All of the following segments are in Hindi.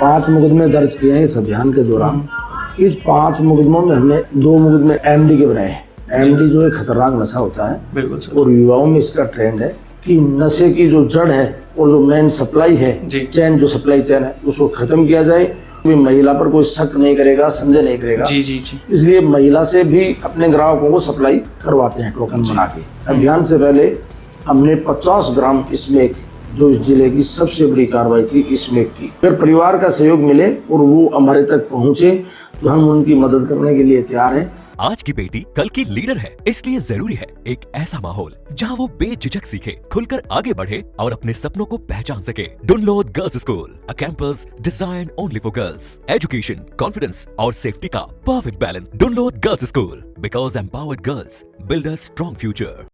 5 मुकदमे दर्ज किए हैं इस अभियान के दौरान। इस 5 मुकदमों में हमने 2 मुकदमे एमडी के बनाए हैं। एमडी जो एक खतरनाक नशा होता है, बिल्कुल सर। और युवाओं में इसका ट्रेंड है कि नशे की जो जड़ है और जो मेन सप्लाई है, चैन जो सप्लाई चैन है, उसको खत्म किया जाए। कोई महिला पर कोई शक नहीं करेगा, संदेह नहीं करेगा। जी जी जी। इसलिए महिला से भी अपने ग्राहकों को सप्लाई करवाते हैं टोकन बना के। अभियान से पहले हमने 50 ग्राम स्मैक, जो इस जिले की सबसे बड़ी कार्रवाई थी स्मैक की। अगर परिवार का सहयोग मिले और वो हमारे तक पहुंचे तो हम उनकी मदद करने के लिए तैयार हैं। आज की बेटी कल की लीडर है, इसलिए जरूरी है एक ऐसा माहौल जहां वो बेझिझक सीखे, खुलकर आगे बढ़े और अपने सपनों को पहचान सके। Dunlod girls school, a campus design only for girls. Education, confidence और सेफ्टी का perfect balance. Dunlod girls school, because empowered girls build a strong future.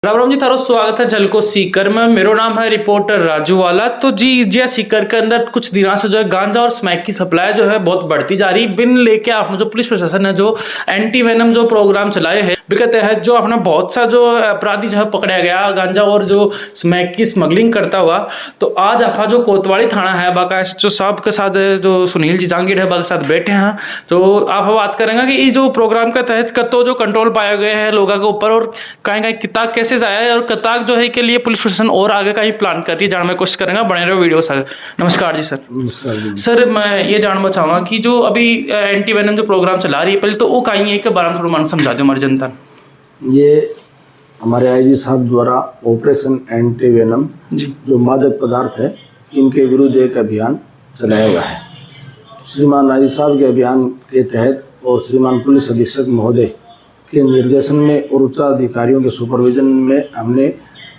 Ram ji, थारो स्वागत है झलको सीकर में। मेरा नाम है रिपोर्टर राजू वाला। तो जी सीकर के अंदर कुछ दिनों से जो है गांजा और स्मैक की सप्लाई जो है बहुत बढ़ती जा रही। बिन लेके आपने जो पुलिस प्रशासन ने जो एंटी वेनम जो प्रोग्राम चलाए हैं, के तहत जो अपना बहुत सा जो अपराधी जो है पकड़ा गया गांजा और जो स्मैक की स्मगलिंग करता हुआ। तो आज आप जो कोतवाली थाना है बाका जो साहब के साथ जो सुनील जी जांगीर है बाका साथ बैठे हैं, तो आप बात करेंगे कि ये जो प्रोग्राम के तहत कतो जो कंट्रोल पाया गया है लोगों के ऊपर, और कहीं कहीं किताब कैसे आया है, और कताक जो है के लिए पुलिस प्रशासन और आगे का ही प्लान कर रही है, जानने की कोशिश करेंगे। बने रहो वीडियो सर। नमस्कार जी सर। नमस्कार जी। सर, मैं ये जानना चाहूँगा कि जो अभी एंटी वेनम जो प्रोग्राम चला रही है, पहले तो वो कहीं है के बारे में थोड़ा मन समझा दो हमारी जनता। ये हमारे आईजी साहब द्वारा ऑपरेशन एंटी वेनम जो मादक पदार्थ है, इनके विरुद्ध एक अभियान चलाया हुआ है। श्रीमान आईजी साहब के अभियान के तहत और श्रीमान पुलिस अधीक्षक महोदय के निर्देशन में और उच्च अधिकारियों के सुपरविजन में हमने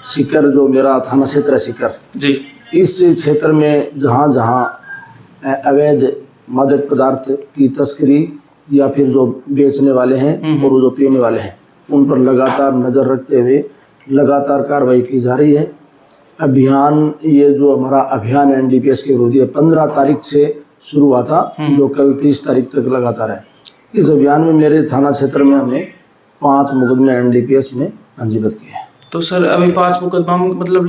सीकर, जो मेरा थाना क्षेत्र है सीकर जी, इस क्षेत्र में जहाँ जहाँ अवैध मादक पदार्थ की तस्करी या फिर जो बेचने वाले हैं और जो पीने वाले हैं, उन पर लगातार नज़र रखते हुए लगातार कार्रवाई की जा रही है। अभियान, ये जो हमारा अभियान एनडीपीएस के विरोधी 15 तारीख से शुरू हुआ था, जो कल 30 तारीख तक लगातार है। इस अभियान में मेरे थाना क्षेत्र में हमने 5 मुकदमे एनडीपीएस में पंजीबद्ध किए हैं। तो सर अभी 5 मुकदमा मतलब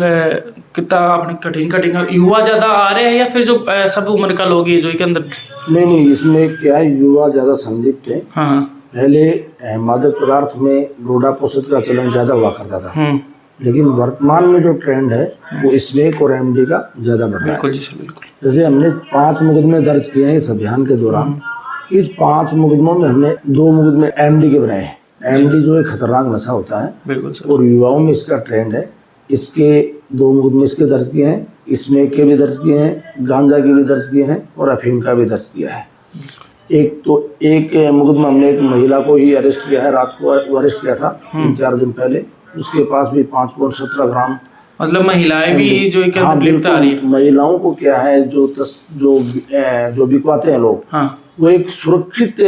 कितना आपने कठिन युवा ज्यादा आ रहे हैं या फिर जो सब उम्र का लोग है जो के अंदर? नहीं, इसमें क्या है, युवा ज्यादा संदिग्ध है। हाँ। पहले मादक पदार्थ में डोडा पोषक का चलन ज्यादा हुआ करता था, लेकिन वर्तमान में जो ट्रेंड है वो स्मैक और एमडी का ज्यादा बढ़ रहा है। बिल्कुल जी सर, बिल्कुल। जैसे हमने 5 मुकदमे दर्ज किए हैं इस अभियान के दौरान। इस 5 मुकदमों में हमने 2 मुकदमे एमडी के बनाए हैं। एमडी जो एक खतरनाक नशा होता है, बिल्कुल सर, और युवाओं में इसका ट्रेंड है। इसके 2 मुकदमे इसके दर्ज किए हैं, स्मैक के भी दर्ज किए हैं, गांजा के भी दर्ज किए हैं और अफीम का भी दर्ज किया है। एक मुकदमा हमने एक महिला को ही अरेस्ट किया है, रात को वो अरेस्ट किया था 3-4 दिन पहले। उसके पास भी 5.17 ग्राम, मतलब महिलाएं भी जो लिप्त आ रही है। महिलाओं को क्या है, जो बिकवाते हैं लोग, वो एक सुरक्षित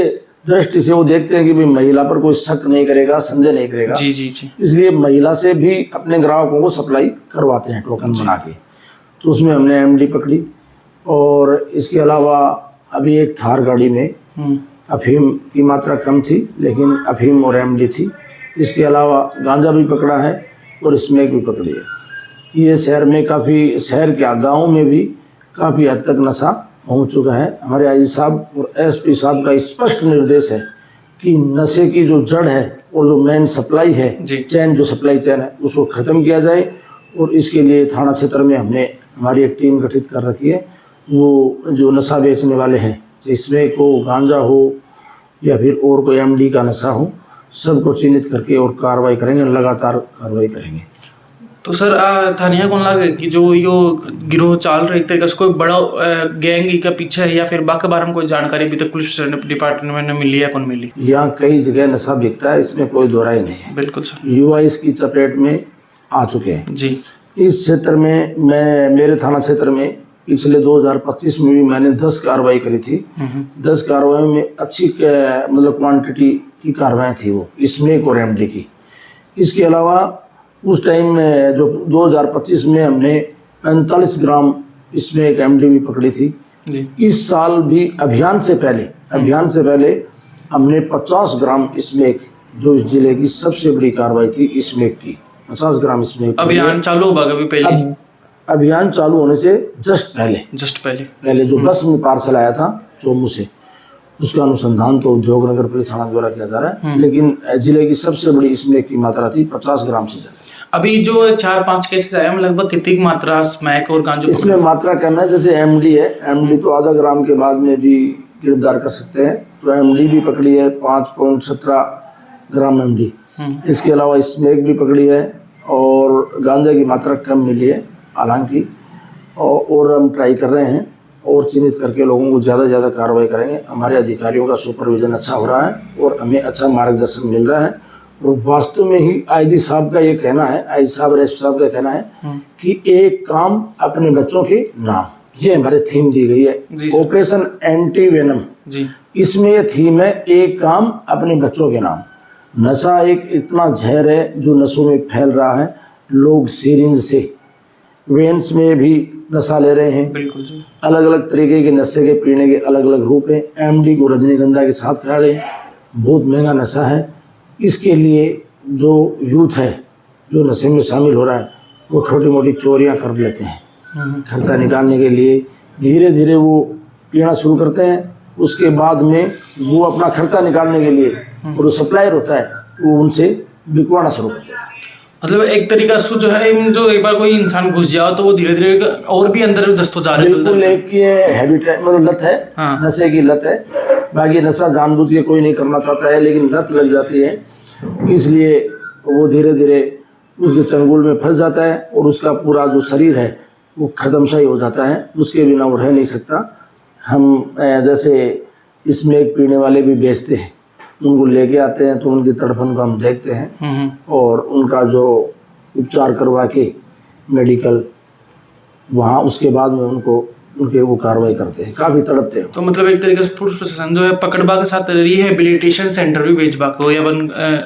दृष्टि से वो देखते हैं कि भाई महिला पर कोई शक नहीं करेगा, संदेह नहीं करेगा। जी जी जी। इसलिए महिला से भी अपने ग्राहकों को सप्लाई करवाते हैं टोकन बना के। तो उसमें हमने एमडी पकड़ी, और इसके अलावा अभी एक थार गाड़ी में अफीम की मात्रा कम थी, लेकिन अफीम और एमडी थी। इसके अलावा गांजा भी पकड़ा है और स्मैक भी पकड़ी है। ये शहर में काफ़ी, शहर के गाँव में भी काफ़ी हद तक नशा पहुंच चुका है। हमारे आईजी साहब और एसपी साहब का स्पष्ट निर्देश है कि नशे की जो जड़ है और जो मेन सप्लाई है, चैन जो सप्लाई चैन है, उसको ख़त्म किया जाए। और इसके लिए थाना क्षेत्र में हमने हमारी एक टीम गठित कर रखी है। वो जो नशा बेचने वाले हैं, इसमें को गांजा हो या फिर और कोई एमडी का नशा हो, सबको चिन्हित करके और कार्रवाई करेंगे, लगातार कार्रवाई करेंगे। तो सर थानिया कौन लगे कि जो यो गिरोह चाल रही थे, कोई बड़ा गैंग के पीछे है या फिर बाकी बारे में कोई जानकारी अभी तक पुलिस डिपार्टमेंट में मिली है? कौन मिली? यहाँ कई जगह नशा बिकता है, इसमें कोई दो राय नहीं है। बिल्कुल सर। युवा इसकी चपेट में आ चुके हैं जी। इस क्षेत्र में मेरे थाना क्षेत्र में पिछले 2025 में भी मैंने 10 कार्रवाई करी थी। 10 कार्रवाई में अच्छी मतलब क्वांटिटी की कार्रवाई थी वो स्मैक और एमडी की। इसके अलावा उस टाइम में जो 2025 में हमने 45 ग्राम स्मैक एमडी भी पकड़ी थी जी। इस साल भी अभियान से पहले हमने 50 ग्राम स्मैक, जो इस जिले की सबसे बड़ी कार्रवाई थी स्मैक की, 50 ग्राम स्मैक। अभियान चालू होगा कभी पहले? अभियान चालू होने से जस्ट पहले जो बस में पार्सल आया था चोमू से, उसका अनुसंधान तो उद्योग नगर पुलिस थाना द्वारा किया जा रहा है, लेकिन जिले की सबसे बड़ी स्मैक की मात्रा थी 50 ग्राम से ज्यादा। अभी जो 4-5 केसेस आए लगभग कितनी मात्रा स्मैक और गांजा? इसमें मात्रा कम है। जैसे एमडी है, एमडी तो आधा ग्राम के बाद में भी गिरफ्तार कर सकते हैं, तो एमडी भी पकड़ी है 5.17 ग्राम एमडी। इसके अलावा स्मैक भी पकड़ी है और गांजा की मात्रा कम मिली है हालांकि, और हम ट्राई कर रहे हैं और चिन्हित करके लोगों को ज़्यादा से ज़्यादा कार्रवाई करेंगे। हमारे अधिकारियों का सुपरविजन अच्छा हो रहा है और हमें अच्छा मार्गदर्शन मिल रहा है। और वास्तव में ही आईजी साहब का ये कहना है, आईजी साहब एसपी साहब का कहना है कि एक काम अपने बच्चों के नाम, ये हमारे थीम दी गई है ऑपरेशन एंटी वेनम। इसमें ये थीम है एक काम अपने बच्चों के नाम। नशा एक इतना जहर है जो नशों में फैल रहा है। लोग सिरिंज से, वेन्स में भी नशा ले रहे हैं। बिल्कुल जी। अलग अलग तरीके के नशे के पीने के अलग अलग रूप हैं। एमडी को रजनीगंधा के साथ खा रहे हैं, बहुत महंगा नशा है। इसके लिए जो यूथ है जो नशे में शामिल हो रहा है वो छोटी मोटी चोरियां कर लेते हैं खर्चा निकालने के लिए। धीरे धीरे वो पीना शुरू करते हैं, उसके बाद में वो अपना खर्चा निकालने के लिए और जो सप्लायर होता है वो उनसे बिकवाना शुरू करते हैं। मतलब एक तरीका से जो है, जो एक बार कोई इंसान घुस जाओ तो वो धीरे धीरे और भी अंदर दस्त हो जा रहे हैं। बिल्कुल एक ये हैबिट है, मतलब लत है। नशे की लत है। बाकी नशा जानबूझ के कोई नहीं करना चाहता है, लेकिन लत लग जाती है, इसलिए वो धीरे धीरे उसके चंगुल में फंस जाता है और उसका पूरा जो शरीर है वो खत्म सा ही हो जाता है, उसके बिना वो रह नहीं सकता। हम जैसे इसमें एक पीने वाले भी बेचते हैं, उनको लेके आते हैं तो उनकी तड़फन को हम देखते हैं और उनका जो उपचार करवा के मेडिकल वहाँ, उसके बाद में उनके वो कार्रवाई करते हैं। काफी तड़पते हैं। तो मतलब एक तरीके से पुलिस प्रशासन जो है पकड़वा के साथ रिहेबिलिटेशन सेंटर भी भेजवा को या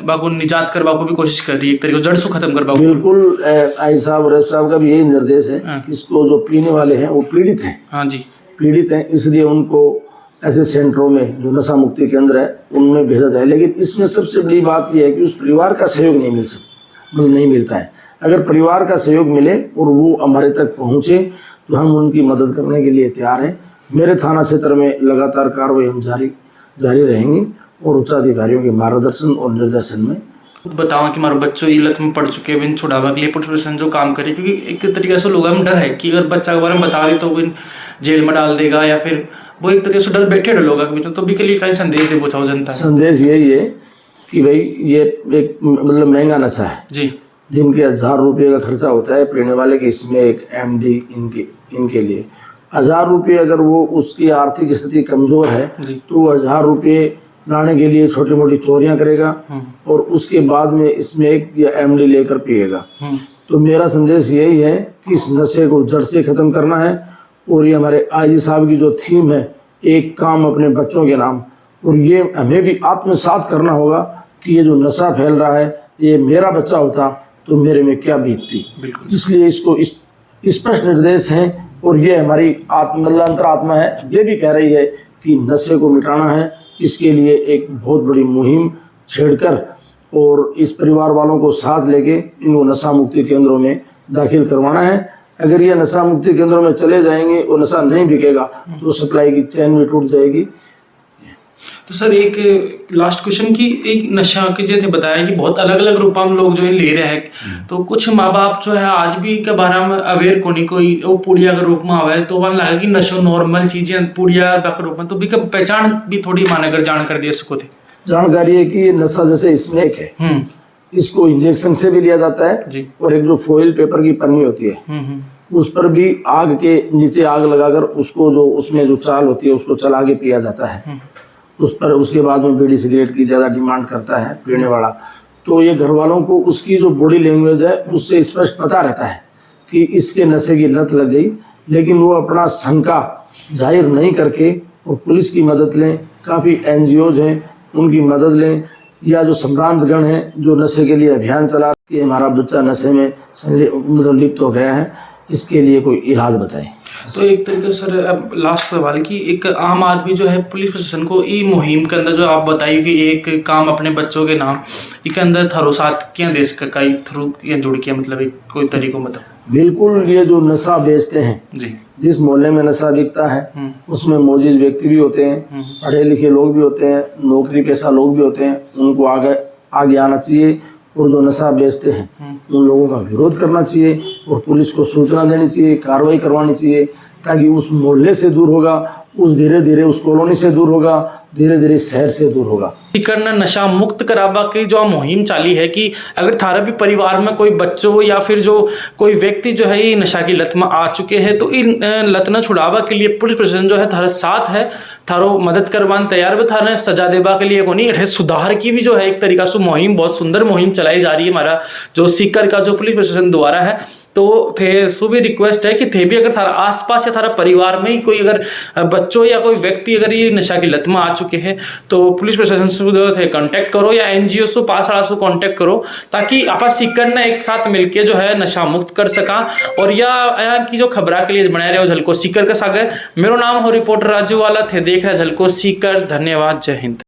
बाको निजात करवा को भी कोशिश कर रही है, एक तरीके से जड़ से खत्म करवा। बिल्कुल आई साहब और साहब का भी यही निर्देश है। इसको जो पीने वाले हैं वो पीड़ित हैं। हाँ जी, पीड़ित हैं, इसलिए उनको ऐसे सेंटरों में जो नशा मुक्ति केंद्र है उनमें भेजा जाए। लेकिन इसमें सबसे बड़ी बात यह है कि उस परिवार का सहयोग नहीं मिलता है। अगर परिवार का सहयोग मिले और वो हमारे तक पहुँचे तो हम उनकी मदद करने के लिए तैयार हैं। मेरे थाना क्षेत्र में लगातार कार्रवाई हम जारी रहेंगी और उच्चाधिकारियों के मार्गदर्शन और निर्देशन में। बताओ कि हमारे बच्चों इलत में पड़ चुके हैं, छुड़ावा के लिए पुलिस प्रशासन जो काम करे, क्योंकि एक तरीके से लोगों में डर है कि अगर बच्चा के बारे में बता दे तो जेल में डाल देगा, या फिर वो एक तरीके से डर बैठे लोगों के बीच में। तो भी के लिए कहीं संदेश दे पूछा जनता? संदेश यही है कि भाई ये एक मतलब महंगा नशा है जी। दिन के 1000 रुपये का खर्चा होता है पीने वाले के, इसमें एक एमडी इनके लिए 1000 रुपये। अगर वो उसकी आर्थिक स्थिति कमजोर है तो 1000 रुपये लाने के लिए छोटी मोटी चोरियां करेगा और उसके बाद में इसमें एक या एमडी लेकर पिएगा। तो मेरा संदेश यही है कि इस नशे को जड़ से खत्म करना है। और ये हमारे आईजी साहब की जो थीम है एक काम अपने बच्चों के नाम, और ये हमें भी आत्मसात करना होगा कि ये जो नशा फैल रहा है ये मेरा बच्चा होता तो मेरे में क्या बीतती। इसलिए इसको स्पष्ट निर्देश है और ये हमारी अंतरात्मा है, ये भी कह रही है कि नशे को मिटाना है। इसके लिए एक बहुत बड़ी मुहिम छेड़कर और इस परिवार वालों को साथ लेके इनको नशा मुक्ति केंद्रों में दाखिल करवाना है। अगर ये नशा मुक्ति केंद्रों में चले जाएंगे और नशा नहीं बिकेगा तो सप्लाई की चैन भी टूट जाएगी। तो सर एक लास्ट क्वेश्चन की, एक नशा के जैसे बताया कि बहुत अलग अलग रूप में लोग जो है ले रहे हैं, तो कुछ माँ बाप जो है आज भी के बारे में अवेयर को नहीं, कोई वो पुड़िया के रूप में आवे तो वहाँ लगा कि नशो नॉर्मल चीजें पुड़िया के रूप में, तो भी पहचान भी थोड़ी माने अगर जानकारी दे सको थे। जानकारी है कि नशा जैसे स्नेक है, इसको इंजेक्शन से भी लिया जाता है जी। और एक जो फॉइल पेपर की पन्नी होती है उस पर भी आग के नीचे आग लगाकर उसको जो उसमें जो चाल होती है उसको चला के पिया जाता है उस पर। उसके बाद में बीड़ी सिगरेट की ज्यादा डिमांड करता है पीने वाला। तो ये घर वालों को उसकी जो बॉडी लैंग्वेज है उससे स्पष्ट पता रहता है कि इसके नशे की लत लग गई, लेकिन वो अपना शंका जाहिर नहीं करके और पुलिस की मदद लें। काफ़ी एनजीओज हैं उनकी मदद लें, या जो सम्रांत गण हैं जो नशे के लिए अभियान चला कि हमारा बच्चा नशे में लिप्त हो गया है, इसके लिए कोई इलाज बताएं। तो एक तरीके से सर अब लास्ट सवाल की, एक आम आदमी जो है पुलिस प्रशासन को ई मुहिम के अंदर जो आप बताइए कि एक काम अपने बच्चों के नाम के अंदर थरो साथ क्या देश का कई थ्रू या जुड़ के, मतलब एक कोई तरीकों बताओ। बिल्कुल, ये जो नशा बेचते हैं, जी। जिस मोहल्ले में नशा बिकता है उसमें मौजूद व्यक्ति भी होते हैं, पढ़े लिखे लोग भी होते हैं, नौकरी पेशा लोग भी होते हैं। उनको आगे आना चाहिए और जो नशा बेचते हैं उन लोगों का विरोध करना चाहिए और पुलिस को सूचना देनी चाहिए, कार्रवाई करवानी चाहिए, ताकि उस मोहल्ले से दूर होगा, उस धीरे धीरे उस कॉलोनी से दूर होगा, धीरे धीरे शहर से दूर होगा। करना नशा मुक्त कराबा की जो मुहिम चाली है कि अगर थारा भी परिवार में कोई बच्चों या फिर जो कोई व्यक्ति जो है ये नशा की लत में आ चुके हैं तो इन लत न छुड़ावा के लिए पुलिस प्रशासन जो है थारा साथ है, थारो मदद करवाने तैयार भी, थारा सजा देवा के लिए को नहीं, सुधार की भी जो है एक तरीका से मुहिम, बहुत सुंदर मुहिम चलाई जा रही है हमारा जो सीकर का जो पुलिस प्रशासन द्वारा है। तो थे सो भी रिक्वेस्ट है कि थे भी अगर थारा आसपास या थारा परिवार में ही कोई अगर बच्चों या कोई व्यक्ति अगर ये नशा की लत में आ चुके हैं तो पुलिस प्रशासन से थे कांटेक्ट करो या एनजीओ से पास वाला से कांटेक्ट करो, ताकि आप सीकर ने एक साथ मिलके जो है नशा मुक्त कर सका। और या की जो खबरा के लिए बना रहे हो झलको सीकर का सागर, मेरो नाम हो रिपोर्टर राजू वाला, थे देख रहे झलको सीकर। धन्यवाद, जय हिंद।